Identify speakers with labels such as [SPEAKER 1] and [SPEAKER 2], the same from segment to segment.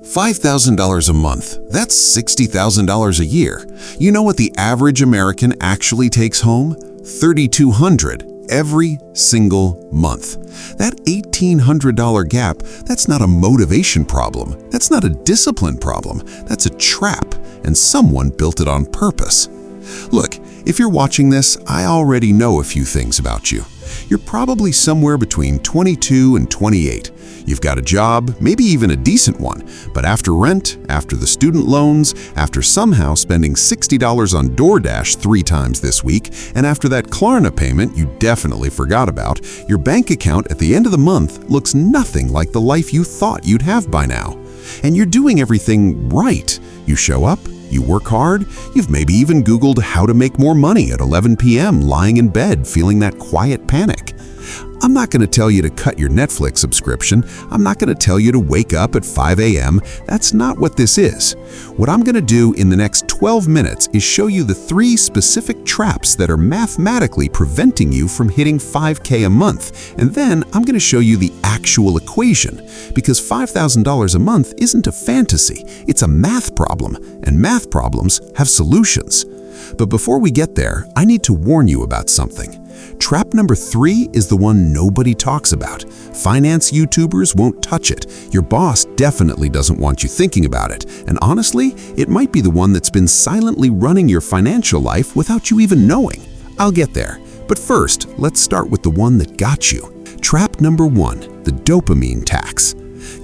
[SPEAKER 1] $5,000 a month, that's $60,000 a year. You know what the average American actually takes home? $3,200 every single month. That $1,800 gap, that's not a motivation problem. That's not a discipline problem. That's a trap, and someone built it on purpose. Look, if you're watching this, I already know a few things about you. You're probably somewhere between 22 and 28. You've got a job, maybe even a decent one, but after rent, after the student loans, after somehow spending $60 on DoorDash 3 times this week, and after that Klarna payment you definitely forgot about, your bank account at the end of the month looks nothing like the life you thought you'd have by now. And you're doing everything right. You show up, you work hard, you've maybe even Googled how to make more money at 11 p.m. lying in bed feeling that quiet panic. I'm not going to tell you to cut your Netflix subscription. I'm not going to tell you to wake up at 5 a.m. That's not what this is. What I'm going to do in the next 12 minutes is show you the 3 specific traps that are mathematically preventing you from hitting $5K a month. And then I'm going to show you the actual equation, because $5,000 a month isn't a fantasy. It's a math problem, and math problems have solutions. But before we get there, I need to warn you about something. Trap number 3 is the one nobody talks about. Finance YouTubers won't touch it. Your boss definitely doesn't want you thinking about it. And honestly, it might be the one that's been silently running your financial life without you even knowing. I'll get there. But first, let's start with the one that got you. Trap number 1, the dopamine tax.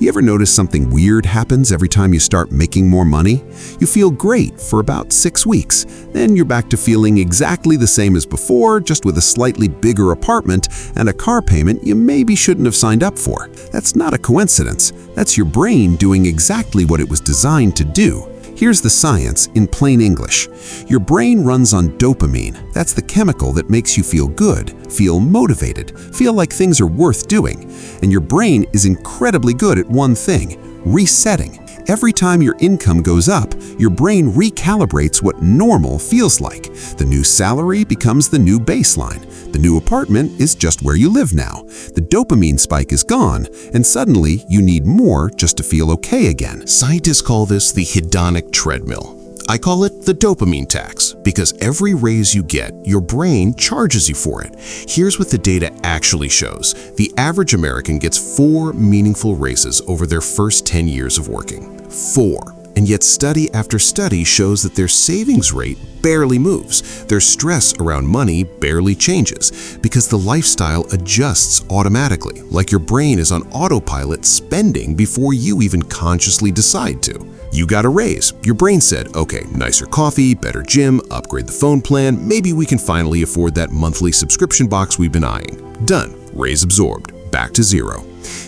[SPEAKER 1] You ever notice something weird happens every time you start making more money? You feel great for about 6 weeks. Then you're back to feeling exactly the same as before, just with a slightly bigger apartment and a car payment you maybe shouldn't have signed up for. That's not a coincidence. That's your brain doing exactly what it was designed to do. Here's the science in plain English. Your brain runs on dopamine. That's the chemical that makes you feel good, feel motivated, feel like things are worth doing. And your brain is incredibly good at one thing: resetting. Every time your income goes up, your brain recalibrates what normal feels like. The new salary becomes the new baseline. The new apartment is just where you live now. The dopamine spike is gone, and suddenly you need more just to feel okay again. Scientists call this the hedonic treadmill. I call it the dopamine tax because every raise you get, your brain charges you for it. Here's what the data actually shows. The average American gets 4 meaningful raises over their first 10 years of working. 4. And yet study after study shows that their savings rate barely moves. Their stress around money barely changes because the lifestyle adjusts automatically, like your brain is on autopilot spending before you even consciously decide to. You got a raise. Your brain said, okay, nicer coffee, better gym, upgrade the phone plan, maybe we can finally afford that monthly subscription box we've been eyeing. Done. Raise absorbed. Back to zero.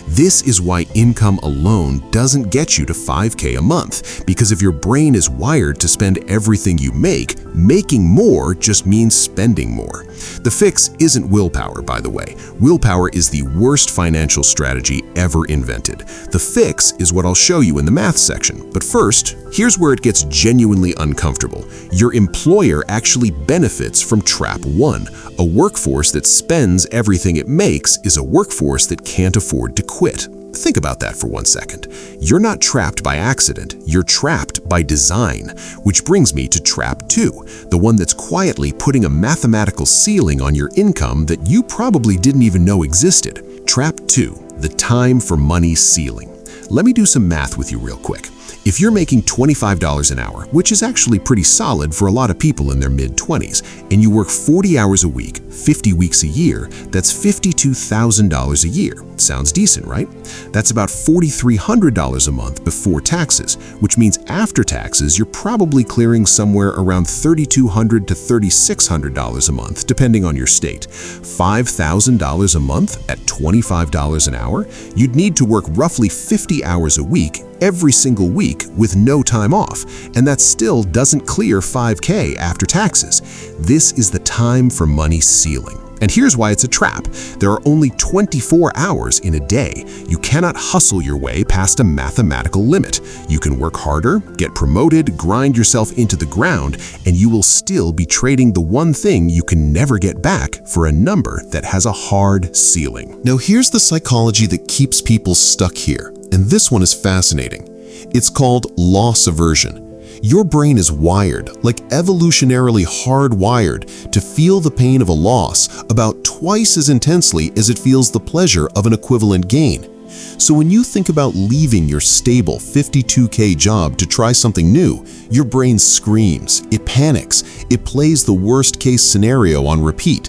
[SPEAKER 1] This is why income alone doesn't get you to $5K a month, because if your brain is wired to spend everything you make, making more just means spending more. The fix isn't willpower, by the way. Willpower is the worst financial strategy ever invented. The fix is what I'll show you in the math section. But first, here's where it gets genuinely uncomfortable. Your employer actually benefits from trap 1. A workforce that spends everything it makes is a workforce that can't afford to quit. Think about that for 1 second. You're not trapped by accident, you're trapped by design. Which brings me to trap 2, the one that's quietly putting a mathematical ceiling on your income that you probably didn't even know existed. Trap 2, the time for money ceiling. Let me do some math with you real quick. If you're making $25 an hour, which is actually pretty solid for a lot of people in their mid-20s, and you work 40 hours a week, 50 weeks a year, that's $52,000 a year. Sounds decent, right? That's about $4,300 a month before taxes, which means after taxes, you're probably clearing somewhere around $3,200 to $3,600 a month, depending on your state. $5,000 a month at $25 an hour? You'd need to work roughly 50 hours a week, every single week with no time off, and that still doesn't clear $5K after taxes. This is the time for money ceiling. And here's why it's a trap. There are only 24 hours in a day. You cannot hustle your way past a mathematical limit. You can work harder, get promoted, grind yourself into the ground, and you will still be trading the one thing you can never get back for a number that has a hard ceiling. Now here's the psychology that keeps people stuck here, and this one is fascinating. It's called loss aversion. Your brain is wired, like evolutionarily hardwired, to feel the pain of a loss about twice as intensely as it feels the pleasure of an equivalent gain. So when you think about leaving your stable 52K job to try something new, your brain screams, it panics, it plays the worst-case scenario on repeat.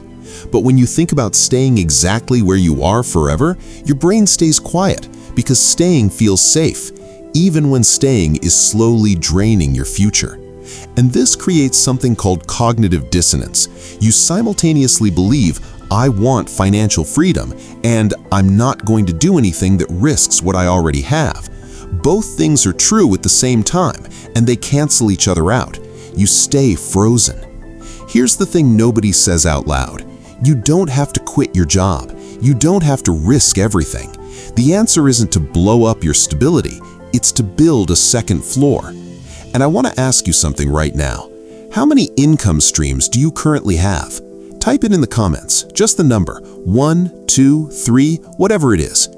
[SPEAKER 1] But when you think about staying exactly where you are forever, your brain stays quiet because staying feels safe, even when staying is slowly draining your future. And this creates something called cognitive dissonance. You simultaneously believe, I want financial freedom, and I'm not going to do anything that risks what I already have. Both things are true at the same time, and they cancel each other out. You stay frozen. Here's the thing nobody says out loud. You don't have to quit your job. You don't have to risk everything. The answer isn't to blow up your stability. It's to build a second floor. And I want to ask you something right now. How many income streams do you currently have? Type it in the comments, just the number, 1, 2, 3, whatever it is.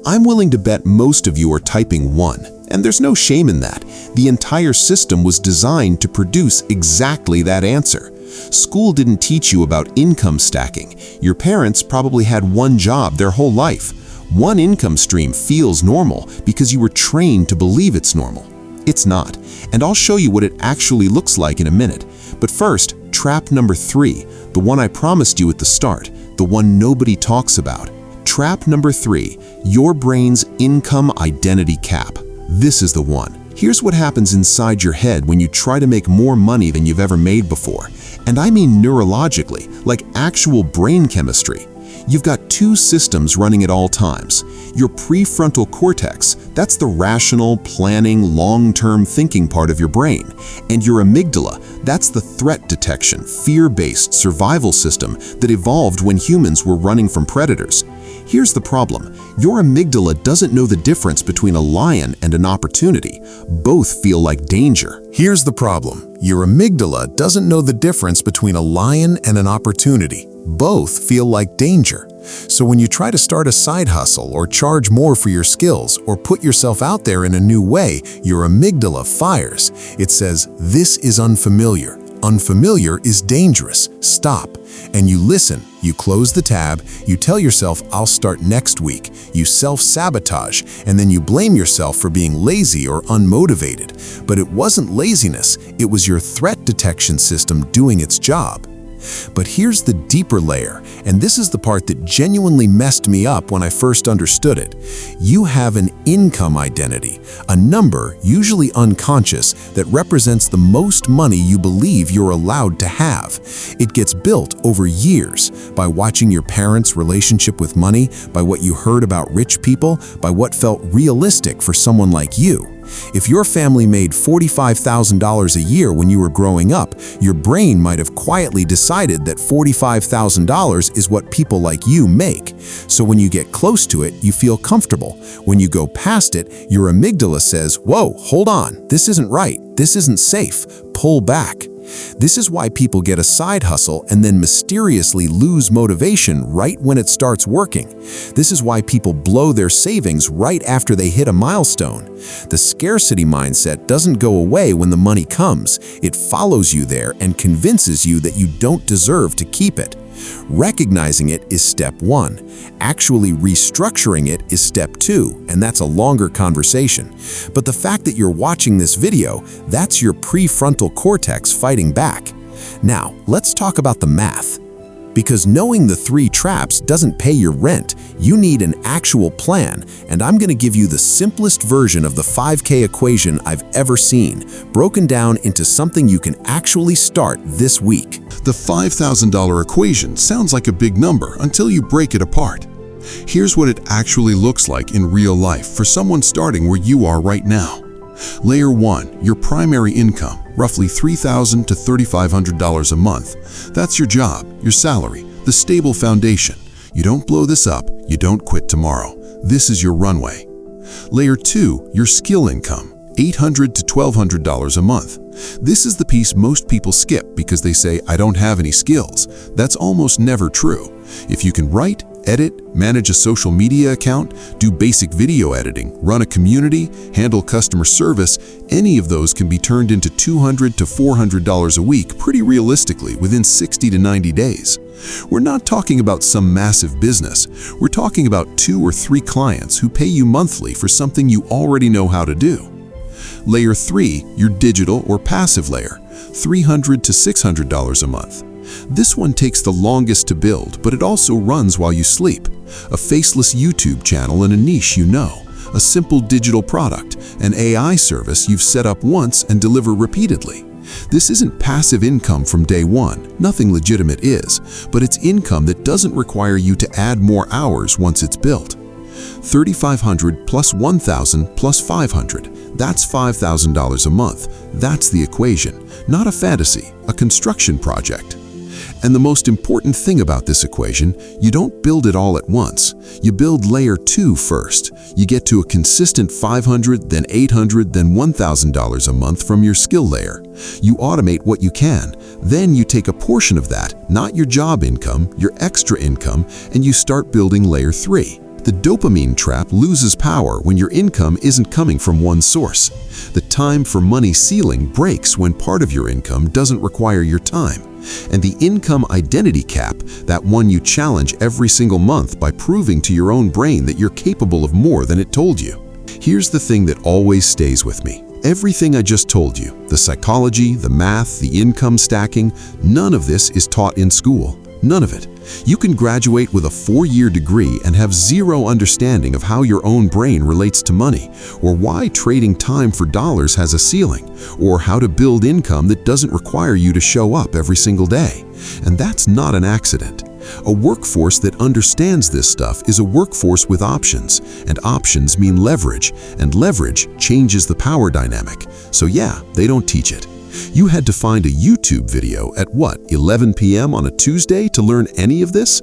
[SPEAKER 1] I'm willing to bet most of you are typing 1, and there's no shame in that. The entire system was designed to produce exactly that answer. School didn't teach you about income stacking. Your parents probably had one job their whole life. One income stream feels normal because you were trained to believe it's normal. It's not, and I'll show you what it actually looks like in a minute. But first, trap number 3, the one I promised you at the start, the one nobody talks about. Trap number 3, your brain's income identity cap. This is the one. Here's what happens inside your head when you try to make more money than you've ever made before. And I mean neurologically, like actual brain chemistry. You've got two systems running at all times. Your prefrontal cortex, that's the rational, planning, long-term thinking part of your brain. And your amygdala, that's the threat detection, fear-based survival system that evolved when humans were running from predators. Here's the problem. Your amygdala doesn't know the difference between a lion and an opportunity. Both feel like danger. Here's the problem. Your amygdala doesn't know the difference between a lion and an opportunity. Both feel like danger. So when you try to start a side hustle or charge more for your skills or put yourself out there in a new way, your amygdala fires. It says, this is unfamiliar. Unfamiliar is dangerous. Stop. And you listen. You close the tab. You tell yourself, I'll start next week. You self-sabotage, and then you blame yourself for being lazy or unmotivated. But it wasn't laziness. It was your threat detection system doing its job. But here's the deeper layer, and this is the part that genuinely messed me up when I first understood it. You have an income identity, a number, usually unconscious, that represents the most money you believe you're allowed to have. It gets built over years by watching your parents' relationship with money, by what you heard about rich people, by what felt realistic for someone like you. If your family made $45,000 a year when you were growing up, your brain might have quietly decided that $45,000 is what people like you make. So when you get close to it, you feel comfortable. When you go past it, your amygdala says, whoa, hold on, this isn't right, this isn't safe, pull back. This is why people get a side hustle and then mysteriously lose motivation right when it starts working. This is why people blow their savings right after they hit a milestone. The scarcity mindset doesn't go away when the money comes. It follows you there and convinces you that you don't deserve to keep it. Recognizing it is step 1. Actually restructuring it is step 2, and that's a longer conversation. But the fact that you're watching this video, that's your prefrontal cortex fighting back. Now, let's talk about the math. Because knowing the 3 traps doesn't pay your rent, you need an actual plan, and I'm going to give you the simplest version of the 5K equation I've ever seen, broken down into something you can actually start this week.
[SPEAKER 2] The $5,000 equation sounds like a big number until you break it apart. Here's what it actually looks like in real life for someone starting where you are right now. Layer 1, your primary income, roughly $3,000 to $3,500 a month. That's your job, your salary, the stable foundation. You don't blow this up, you don't quit tomorrow. This is your runway. Layer 2, your skill income, $800 to $1,200 a month. This is the piece most people skip because they say, I don't have any skills. That's almost never true. If you can write, Edit, manage a social media account, do basic video editing, run a community, handle customer service. Any of those can be turned into $200 to $400 a week pretty realistically within 60 to 90 days. We're not talking about some massive business. We're talking about 2 or 3 clients who pay you monthly for something you already know how to do. Layer 3, your digital or passive layer, $300 to $600 a month. This one takes the longest to build, but it also runs while you sleep. A faceless YouTube channel in a niche you know, a simple digital product, an AI service you've set up once and deliver repeatedly. This isn't passive income from day one, nothing legitimate is, but it's income that doesn't require you to add more hours once it's built. $3,500 plus $1,000 plus $500, that's $5,000 a month. That's the equation, not a fantasy, a construction project. And the most important thing about this equation, you don't build it all at once. You build layer 2 first. You get to a consistent $500, then $800, then $1,000 a month from your skill layer. You automate what you can. Then you take a portion of that, not your job income, your extra income, and you start building layer 3. The dopamine trap loses power when your income isn't coming from one source. The time for money ceiling breaks when part of your income doesn't require your time. And the income identity cap, that one you challenge every single month by proving to your own brain that you're capable of more than it told you. Here's the thing that always stays with me. Everything I just told you, the psychology, the math, the income stacking, none of this is taught in school. None of it. You can graduate with a 4-year degree and have zero understanding of how your own brain relates to money, or why trading time for dollars has a ceiling, or how to build income that doesn't require you to show up every single day. And that's not an accident. A workforce that understands this stuff is a workforce with options, and options mean leverage, and leverage changes the power dynamic. So yeah, they don't teach it. You had to find a YouTube video at 11 p.m. on a Tuesday to learn any of this?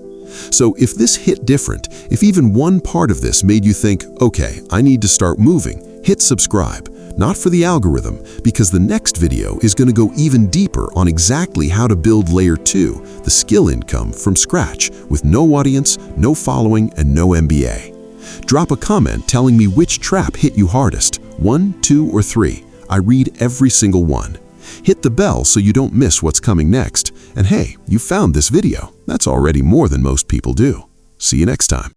[SPEAKER 2] So if this hit different, if even one part of this made you think, okay, I need to start moving, hit subscribe. Not for the algorithm, because the next video is going to go even deeper on exactly how to build layer 2, the skill income, from scratch, with no audience, no following, and no MBA. Drop a comment telling me which trap hit you hardest, 1, 2, or 3. I read every single one. Hit the bell so you don't miss what's coming next. And hey, you found this video. That's already more than most people do. See you next time.